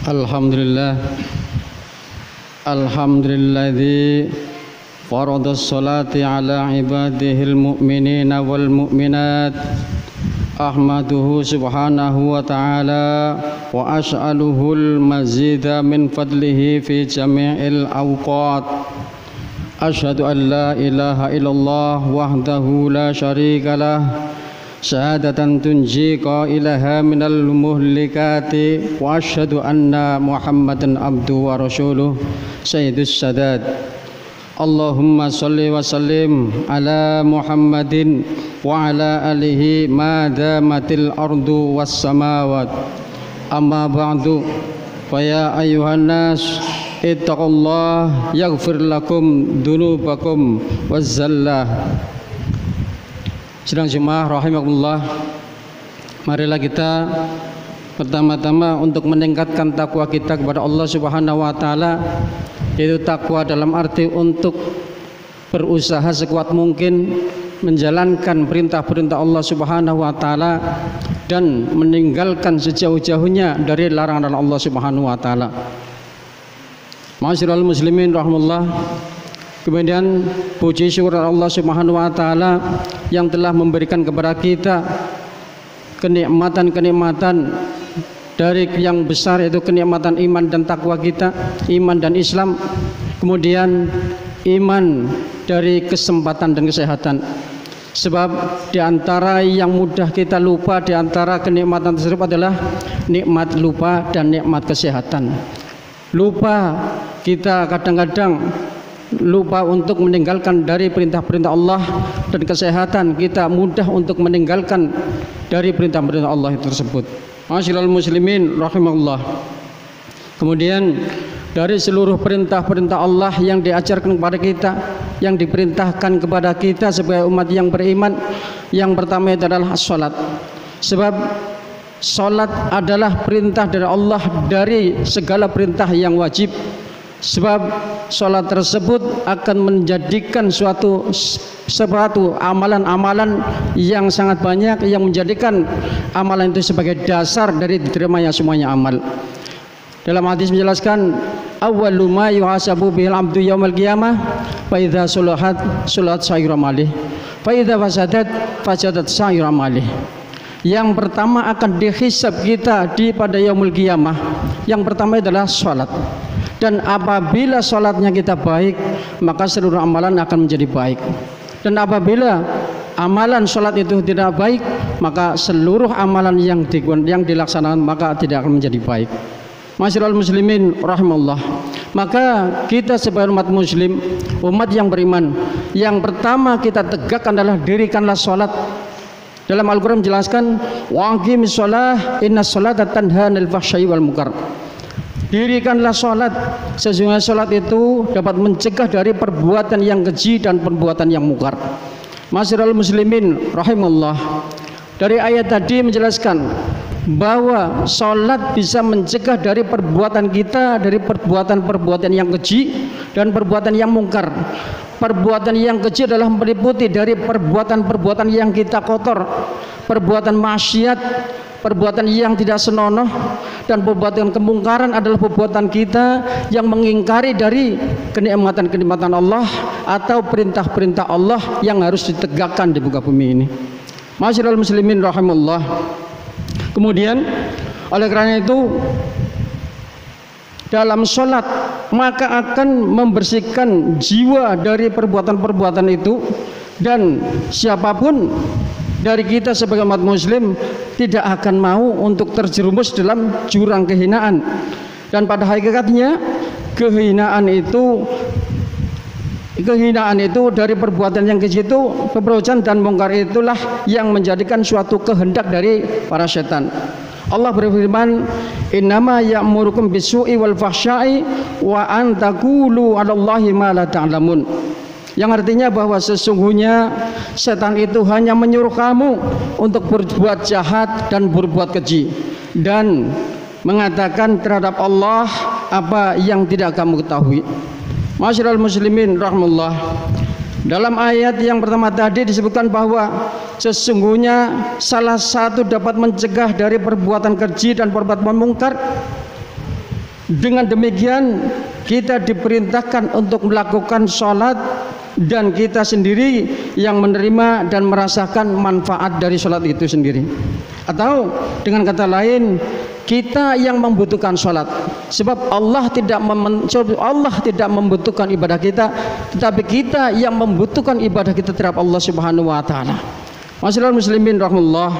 Alhamdulillah. Alhamdulilladzi faradha sholati ala ibadihil mu'minina wal mu'minat. Ahmaduhu subhanahu wa ta'ala wa as'aluhul mazida min fadlihi fi jami'il awqat. Asyhadu an la ilaha illallah wahdahu la syarikalah syahadatan tunji qailaha minal muhlikati wa asyhadu anna Muhammadan abduhu wa rasuluh sayyidus sadat. Allahumma sholli wa sallim ala Muhammadin wa ala alihi ma damatil ardu was samawat. Amma ba'du, fa ya ayyuhan nas ittaqullah yaghfir lakum dunubakum wazzallah. Sidang jemaah rahimakumullah, marilah kita pertama-tama untuk meningkatkan takwa kita kepada Allah Subhanahu wa taala, yaitu takwa dalam arti untuk berusaha sekuat mungkin menjalankan perintah-perintah Allah Subhanahu wa taala dan meninggalkan sejauh-jauhnya dari larangan Allah Subhanahu wa taala. Ma'asyiral muslimin rahimahullah, kemudian puji syukur Allah Subhanahu wa taala yang telah memberikan kepada kita kenikmatan-kenikmatan dari yang besar, yaitu kenikmatan iman dan takwa kita, iman dan Islam, kemudian iman dari kesempatan dan kesehatan. Sebab diantara yang mudah kita lupa diantara kenikmatan tersebut adalah nikmat lupa dan nikmat kesehatan. Lupa, kita kadang-kadang lupa untuk meninggalkan dari perintah-perintah Allah, dan kesehatan kita mudah untuk meninggalkan dari perintah-perintah Allah tersebut. Ma'asyiral muslimin rahimahullah. Kemudian dari seluruh perintah-perintah Allah yang diajarkan kepada kita, yang diperintahkan kepada kita sebagai umat yang beriman, yang pertama adalah salat. Sebab salat adalah perintah dari Allah dari segala perintah yang wajib. Sebab salat tersebut akan menjadikan suatu amalan-amalan yang sangat banyak, yang menjadikan amalan itu sebagai dasar dari diterimanya semuanya amal. Dalam hadis menjelaskan, awwalu ma yuhasabu bihil abdu yaumal qiyamah fa idza sulahat sulat sayur amalih fa idza fasadat fasadat sayur amalih. Yang pertama akan dihisab kita pada yaumul qiyamah, yang pertama adalah salat. Dan apabila salatnya kita baik, maka seluruh amalan akan menjadi baik. Dan apabila amalan salat itu tidak baik, maka seluruh amalan yang dilaksanakan maka tidak akan menjadi baik. Ma'asyiral muslimin rahimallah. Maka kita sebagai umat muslim, umat yang beriman, yang pertama kita tegakkan adalah dirikanlah salat. Dalam Al-Quran menjelaskan, wa aqimis shalah innas sholata tanha 'anil fahsya'i wal munkar. Dirikanlah salat, sesungguhnya salat itu dapat mencegah dari perbuatan yang keji dan perbuatan yang mungkar. Ma'asyiral muslimin rahimallah. Dari ayat tadi menjelaskan bahwa salat bisa mencegah dari perbuatan kita, dari perbuatan-perbuatan yang keji dan perbuatan yang mungkar. Perbuatan yang keji adalah meliputi dari perbuatan-perbuatan yang kita kotor, perbuatan maksiat, perbuatan yang tidak senonoh, dan perbuatan kemungkaran adalah perbuatan kita yang mengingkari dari kenikmatan-kenikmatan Allah atau perintah-perintah Allah yang harus ditegakkan di muka bumi ini. Ma'asyiral muslimin rahimallah. Kemudian oleh karena itu dalam sholat maka akan membersihkan jiwa dari perbuatan-perbuatan itu, dan siapapun dari kita sebagai umat muslim tidak akan mau untuk terjerumus dalam jurang kehinaan. Dan pada hakikatnya kehinaan itu dari perbuatan yang keji itu, keburukan dan mungkar itulah yang menjadikan suatu kehendak dari para setan. Allah berfirman, innama ya'murukum bisu'i wal fahsya'i wa an taqulu 'alallahi ma la ta'lamun. Yang artinya bahwa sesungguhnya setan itu hanya menyuruh kamu untuk berbuat jahat dan berbuat keji, dan mengatakan terhadap Allah apa yang tidak kamu ketahui. Ma'asyiral muslimin rahimahullah. Dalam ayat yang pertama tadi disebutkan bahwa sesungguhnya salah satu dapat mencegah dari perbuatan keji dan perbuatan mungkar. Dengan demikian kita diperintahkan untuk melakukan sholat, dan kita sendiri yang menerima dan merasakan manfaat dari sholat itu sendiri. Atau dengan kata lain, kita yang membutuhkan sholat, sebab Allah tidak membutuhkan ibadah kita, tetapi kita yang membutuhkan ibadah kita terhadap Allah Subhanahu wa taala. Masyaallah muslimin rahimahullah.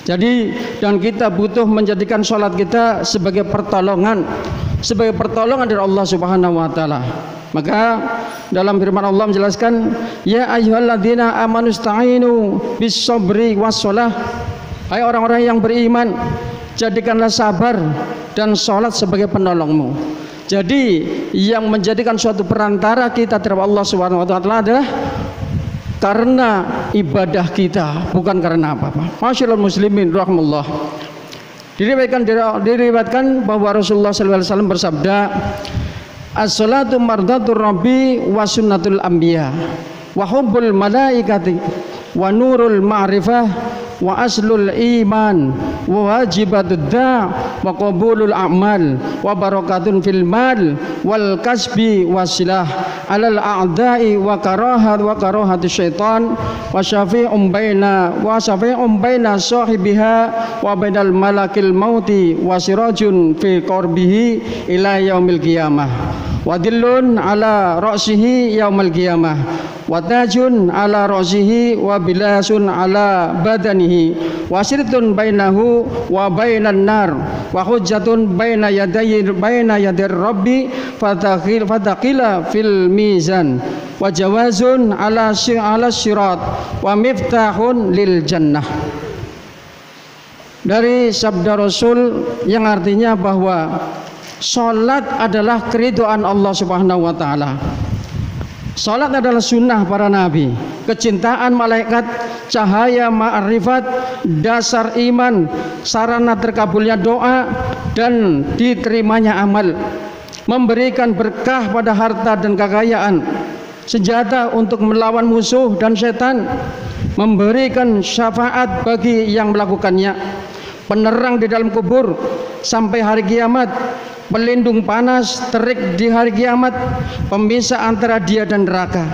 Jadi, dan kita butuh menjadikan sholat kita sebagai pertolongan dari Allah Subhanahu wa taala. Maka dalam firman Allah menjelaskan, ya ayyuhalladzina amanu ista'inu bis-sabri was-shalah. Hai orang-orang yang beriman, jadikanlah sabar dan sholat sebagai penolongmu. Jadi yang menjadikan suatu perantara kita terhadap Allah Subhanahu wa taala adalah karena ibadah kita, bukan karena apa-apa. Masyaallah muslimin rahimahullah. Diriwayatkan bahwa Rasulullah SAW bersabda, as-salatu mardatur rabbi wa sunnatul anbiya wa hubbul malaikati wa nurul ma'rifah wa aslul iman wa wajibatud da' wa qabulul a'mal wa barakatun fil mal wal kasbi wasilah alal a'da'i wa karahatu syaitan wa syafi'um baina sahibiha wa bainal malakil mauti wa sirajun fi qarbihi ila yaumil qiyamah wa dillun ala ra'sihi yaumal qiyamah wa tajun ala ra'sihi wa bilasun ala badanihi wa sirtun bainahu wa bainan nar wa hujjatun baina yadir rabbi fataqila fil mizan wa jawazun ala syirat wa miftahun lil jannah. Dari sabda Rasul yang artinya bahwa salat adalah keridhaan Allah Subhanahu wa taala. Salat adalah sunnah para nabi, kecintaan malaikat, cahaya ma'rifat, dasar iman, sarana terkabulnya doa dan diterimanya amal, memberikan berkah pada harta dan kekayaan, senjata untuk melawan musuh dan setan, memberikan syafaat bagi yang melakukannya, penerang di dalam kubur sampai hari kiamat, pelindung panas terik di hari kiamat, pemisah antara dia dan neraka,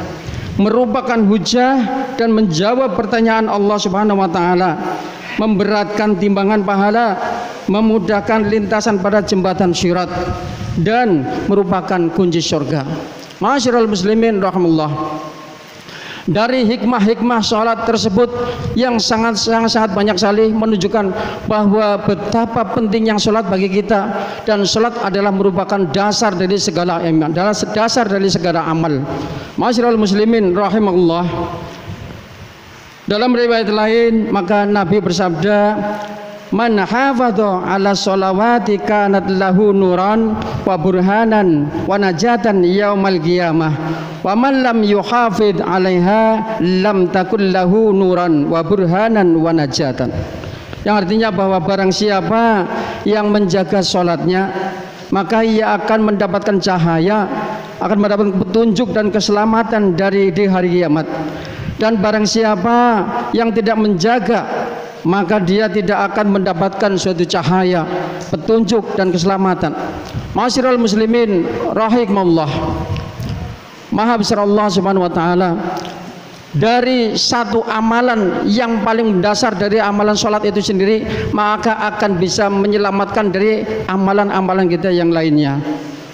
merupakan hujah dan menjawab pertanyaan Allah Subhanahu wa taala, memberatkan timbangan pahala, memudahkan lintasan pada jembatan syirat, dan merupakan kunci surga. Masyaallah muslimin rahimallah. Dari hikmah-hikmah sholat tersebut yang sangat banyak sekali menunjukkan bahwa betapa pentingnya sholat bagi kita, dan sholat adalah merupakan dasar dari segala iman, dasar dari segala amal. Masyaallah muslimin rahimahullah. Dalam riwayat lain, maka Nabi bersabda, man hafadha ala sholawati kanat lahu nuran wa burhanan wa najatan yaumal qiyamah wa man lam yuhafid 'alaiha lam takul lahu nuran wa burhanan wa najatan. Yang artinya bahwa barang siapa yang menjaga sholatnya, maka ia akan mendapatkan cahaya, akan mendapatkan petunjuk dan keselamatan di hari kiamat. Dan barang siapa yang tidak menjaga, maka dia tidak akan mendapatkan suatu cahaya, petunjuk dan keselamatan. Ma'asyiral muslimin rahimakumullah. Maha besar Allah Subhanahu wa taala. Dari satu amalan yang paling dasar dari amalan sholat itu sendiri, maka akan bisa menyelamatkan dari amalan-amalan kita yang lainnya.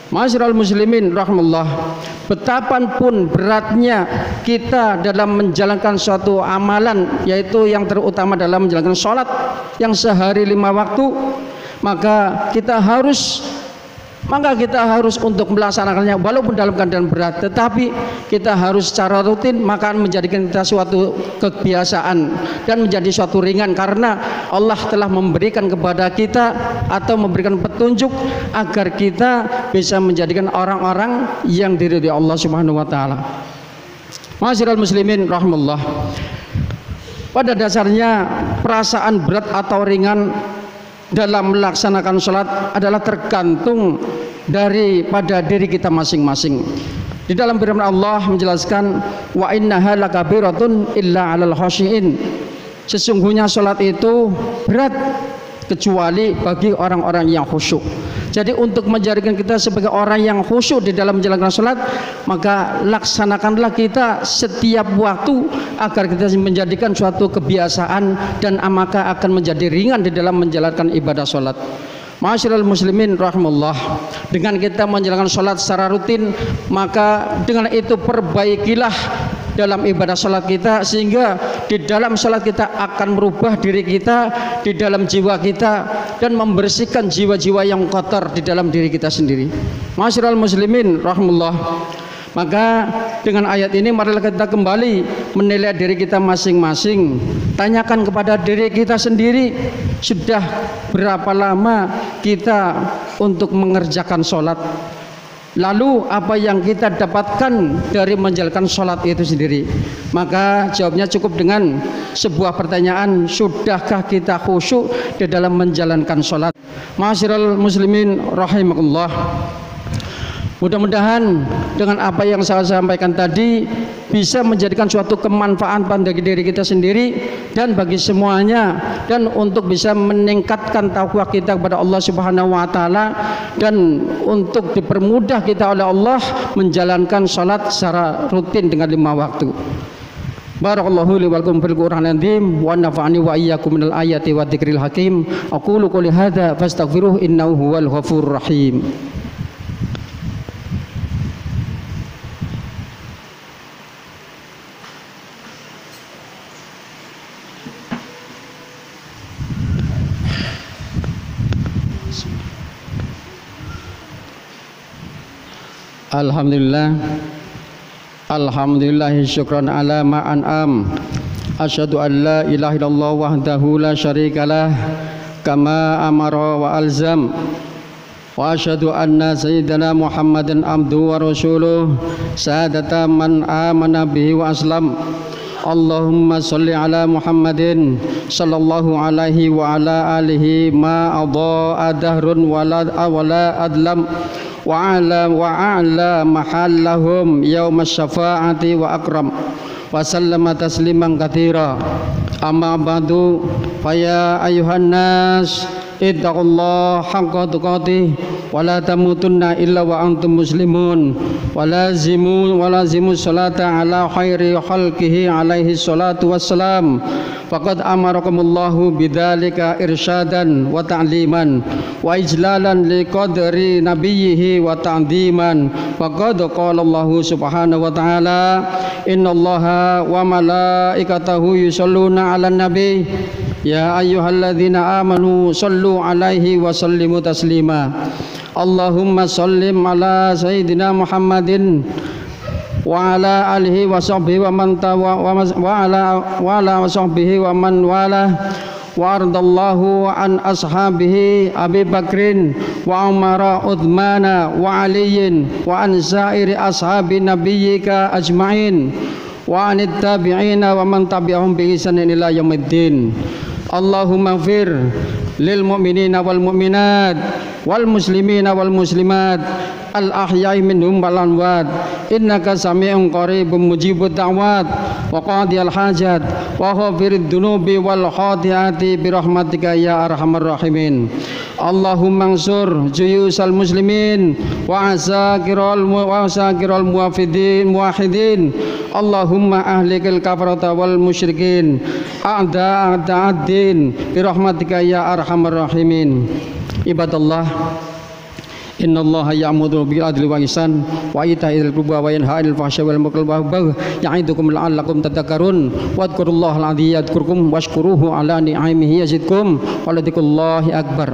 Ma'asyiral muslimin rahimakumullah. Betapapun beratnya kita dalam menjalankan suatu amalan, yaitu yang terutama dalam menjalankan sholat yang sehari 5 waktu, maka kita harus untuk melaksanakannya walaupun dalam keadaan berat, tetapi kita harus secara rutin, maka menjadikan kita suatu kebiasaan dan menjadi suatu ringan, karena Allah telah memberikan kepada kita atau memberikan petunjuk agar kita bisa menjadikan orang-orang yang diridhoi Allah Subhanahu wa taala. Ma'asyiral muslimin rahimallah. Pada dasarnya perasaan berat atau ringan dalam melaksanakan sholat adalah tergantung daripada diri kita masing-masing. Di dalam firman Allah menjelaskan wa innaha lakabiratun illa 'alal khashiin. Sesungguhnya salat itu berat kecuali bagi orang-orang yang khusyuk. Jadi untuk menjadikan kita sebagai orang yang khusyuk di dalam menjalankan salat, maka laksanakanlah kita setiap waktu agar kita menjadikan suatu kebiasaan dan maka akan menjadi ringan di dalam menjalankan ibadah salat. Ma'asyiral muslimin rahimallah, dengan kita menjalankan salat secara rutin, maka dengan itu perbaikilah dalam ibadah salat kita, sehingga di dalam salat kita akan merubah diri kita di dalam jiwa kita dan membersihkan jiwa-jiwa yang kotor di dalam diri kita sendiri. Ma'asyiral muslimin rahimallah, maka dengan ayat ini marilah kita kembali menilai diri kita masing-masing. Tanyakan kepada diri kita sendiri, sudah berapa lama kita untuk mengerjakan sholat? Lalu apa yang kita dapatkan dari menjalankan sholat itu sendiri? Maka jawabnya cukup dengan sebuah pertanyaan, sudahkah kita khusyuk di dalam menjalankan sholat? Ma'asyiral muslimin rahimakumullah, mudah-mudahan dengan apa yang saya sampaikan tadi bisa menjadikan suatu kemanfaatan bagi diri kita sendiri dan bagi semuanya, dan untuk bisa meningkatkan takwa kita kepada Allah Subhanahu wa taala, dan untuk dipermudah kita oleh Allah menjalankan salat secara rutin dengan 5 waktu. Barakallahu li wa lakum fil Qur'anil azim wa nafa'ani wa iyyakum minal ayati wa dzikril hakim. Aqulu qouli hadza fastaghfiruhu innahu huwal ghafurur rahim. Alhamdulillah, alhamdulillah syukran ala ma an'am. Asyhadu an la ilaha illallah wahdahu la syarikalah kama amara wa alzam, wa asyhadu anna sayyidana Muhammadan abduhu wa rasuluh sadata man amana bihi wa aslam. Allahumma salli ala Muhammadin sallallahu alaihi wa ala alihi ma adha'a dahrun wala adlam wa a'la mahallahum yawma syafa'ati wa akram wa sallama tasliman katsira. Amma ba'du, fa ya ayuhan nas ittaqullaha haqqa tuqatih wa la tamutunna illa wa antum muslimun wa lazimu salata ala khairi khalqihi alaihi salatu wassalam. Faqad amarakumullahu bidzalika irsyadan wa ta'liman wa ijlalan liqadri nabiyhi wa ta'dhiman. Faqad qala Allahu subhanahu wa ta'ala, innallaha wa malaikatahu yusholluna 'alan nabi ya ayyuhalladzina amanu shallu 'alaihi wa sallimu taslima. Allahumma shallim ala sayyidina Muhammadin wa ala alihi wa sahbihi wa man wa sahbihi wa man wala wa ardallahu an ashabihi Abi Bakrin wa Umar Uthmana wa Aliyin wa an sairi ashabi nabiyyika ajma'in wa anit tabi'ina wa man tabi'ahum bi ihsanin ila yaumiddin. Allahumma ighfir lil mu'minina wal mu'minat wal muslimina wal muslimat al ahya'i minhum wal amwat innaka sami'un qaribun mujibud da'wat wa qadiyal hajat wa ghafirid dunubi wal khati'ati bi rahmatika ya arhamar rahimin. Allahumma ansur juyusal muslimin wa asakiral muwahhidin. Allahumma ahlikil kafarata wal musyrikin a'da'ad-din bi rahmatika ya arhamar rahimin. Ibadallah, innallaha ya'muru bil adli wal ihsan wa ita'i dzil qurba wa yanha 'anil fahsya'i wal munkari wal baghi ya'idukum la'allakum tadhakkarun wadhkurullaha al-'azima yadhkurkum washkuruhu 'ala ni'amihi yazidkum wa ladhikrullahi akbar.